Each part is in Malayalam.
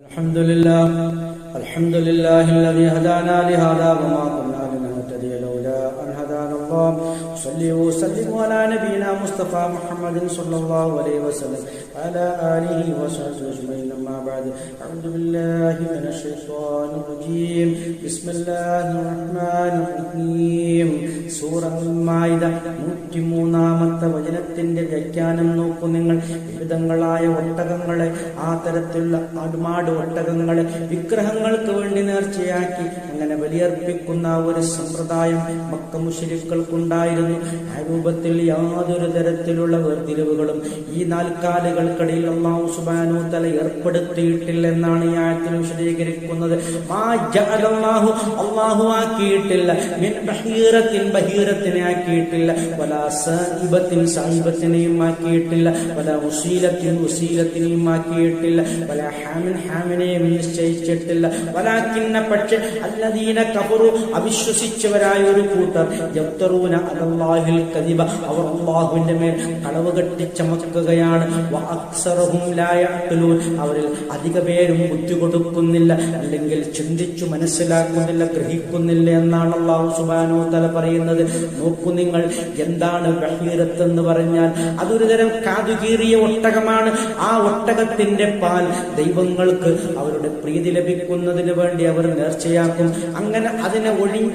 الحمد لله الذي هدانا لهذا وما كنا لنهتدي لولا أن هدانا الله. صلي وسلم على نبينا مصطفى محمد صلى الله عليه وسلم على آله وصحبه أجمعين. أما بعد، أعوذ بالله من الشيطان الرجيم. بسم الله الرحمن الرحيم. സൂറ അൽ-മാഇദ 103-ാമത്തെ വചനത്തിന്റെ വ്യാഖ്യാനം നോക്കൂ നിങ്ങൾ. വിവിധങ്ങളായ ഒട്ടകങ്ങളെ, ആ തരത്തിലുള്ള ആടുമാട് ഒട്ടകങ്ങളെ വിഗ്രഹങ്ങൾക്ക് വേണ്ടി നേർച്ചയാക്കി അങ്ങനെ ബലിയർപ്പിക്കുന്ന ഒരു സമ്പ്രദായം മക്ക മുശ്രിക്കുകൾക്കുണ്ടായിരുന്നു. ആ രൂപത്തിൽ യാതൊരു തരത്തിലുള്ള വേർതിരിവുകളും ഈ നാൽക്കാലുകൾക്കിടയിൽ അല്ലാഹു സുബ്ഹാനഹു വ തആല ഏർപ്പെടുത്തിയിട്ടില്ലെന്നാണ് ഈ ആയത്തിൽ വിശദീകരിക്കുന്നത്. അല്ലാഹു ആക്കിയിട്ടില്ല മിൻ ബഹീറത്തിൻ, ബഹീറത്തിനെ ആക്കിയിട്ടില്ല, വലാ സായിബത്തിൻ, സായിബത്തിനെയും ആക്കിയിട്ടില്ല, വലാ വസീലത്തിൻ, വസീലത്തിനെയും ആക്കിയിട്ടില്ല, വലാ ഹാമിൻ, ഹാമിനെയും നിശ്ചയിച്ചിട്ടില്ല. വലാകിന്ന, പക്ഷേ അല്ലദീന കഫറു, അവിശ്വസിച്ചവരായ ഒരു കൂട്ടർ, യഫ്തറൂന അലല്ലാഹിൽ കദിബ, അവർ അല്ലാഹുവിന്റെ മേൽ കളവ് കെട്ടിച്ചമക്കുകയാണ്. വഅക്സറഹും ലാ യഅഖിലൂൻ, അവരിൽ അധിക പേരും ബുദ്ധി കൊടുക്കുന്നില്ല, അല്ലെങ്കിൽ ചിന്തിച്ചു മനസ്സിലാക്കുന്നില്ല, ഗ്രഹിക്കുന്നില്ല എന്നാണ് അല്ലാഹു സുബ്ഹാനഹു വ തആല പറയുന്നത്. നോക്കൂ നിങ്ങൾ, എന്താണ് ബഹീറത്ത് എന്ന് പറഞ്ഞാൽ? അതൊരു തരം കാതുകീറിയ ഒട്ടകമാണ്. ആ ഒട്ടകത്തിന്റെ പാൽ ദൈവങ്ങൾക്ക് അവരുടെ പ്രീതി ലഭിക്കുന്നതിന് വേണ്ടി അവർ നേർച്ചയാക്കും. അങ്ങനെ അതിനെ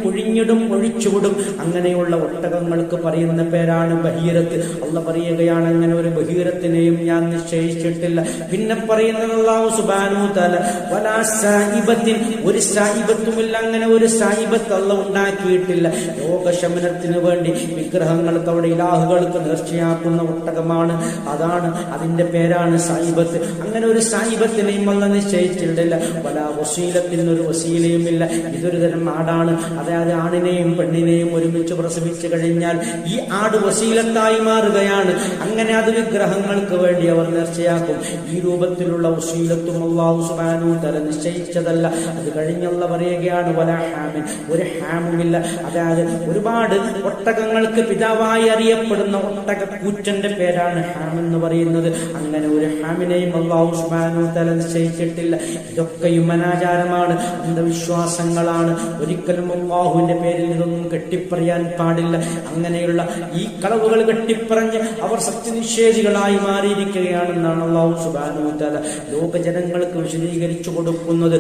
ഒഴിഞ്ഞിടും, ഒഴിച്ചുവിടും. അങ്ങനെയുള്ള ഒട്ടകങ്ങൾക്ക് പറയുന്ന പേരാണ് ബഹീറത്ത്. അല്ലാഹു പറയുകയാണ്, അങ്ങനെ ഒരു ബഹീറത്തിനെയും ഞാൻ നിശ്ചയിച്ചിട്ടില്ല. പിന്നെ പറയുന്നത് അല്ലാഹു സുബ്ഹാനഹു വ തആല വലാ സായിബത്തിൻ, ഒരു സായിബത്തുമില്ല, അങ്ങനെ ഒരു സായിബത്ത് അല്ലാഹു ഉണ്ടാക്കിയിട്ടില്ല. രോഗശമനത്തിന് വേണ്ടി വിഗ്രഹങ്ങൾക്ക്, അവിടെ ഇലാഹുകൾക്ക് നേർച്ചയാക്കുന്ന ഒട്ടകമാണ്. അതാണ്, അതിന്റെ പേരാണ് സായിബത്ത്. അങ്ങനെ ഒരു സായിബത്തിനെയും അല്ലാഹു നിശ്ചയിച്ചിട്ടില്ല. വലാ വസീലത്തിന്, ഒരു വസീലയുമില്ല. ഇതൊരു തരം ആടാണ്. അതായത് ആണിനെയും പെണ്ണിനെയും ഒരുമിച്ച് പ്രസവിച്ചു കഴിഞ്ഞാൽ ഈ ആട് വസീലത്തായി മാറുകയാണ്. അങ്ങനെ അത് വിഗ്രഹങ്ങൾക്ക് വേണ്ടി അവർ നേർച്ചയാക്കും. ഈ രൂപത്തിലുള്ള വസീലത്തും അല്ലാഹു സുബ്ഹാനഹു വ തആല നിശ്ചയിച്ചതല്ല. അത് കഴിഞ്ഞുള്ള പറയുകയാണ് വലാ ഹാമിൻ, ഒരു ഹാമുമില്ല. അതായത് ഒരുപാട് ഒട്ടകങ്ങൾക്ക് പിതാവായി അറിയപ്പെടുന്ന ഒട്ടകക്കൂറ്റന്റെ പേരാണ് ഹാം എന്ന് പറയുന്നത്. അങ്ങനെ ഒരു ഹാമിനെയും അല്ലാഹു സുബ്ഹാനഹു വ തആല നിശ്ചയിച്ചിട്ടില്ല. ഇതൊക്കെയും അനാചാരമാണ്, അന്ധവിശ്വാസങ്ങളാണ്. ഒരിക്കലും അല്ലാഹുവിന്റെ പേരിൽ ഇതൊന്നും കെട്ടിപ്പറയാൻ പാടില്ല. അങ്ങനെയുള്ള ഈ കളവുകൾ കെട്ടിപ്പറഞ്ഞ് അവർ സത്യനിഷേധികളായി മാറിയിരിക്കുകയാണെന്നാണ് അല്ലാഹു സുബ്ഹാനഹു വ തആല ലോക ജനങ്ങൾക്ക് വിശദീകരിച്ചു കൊടുക്കുന്നത്.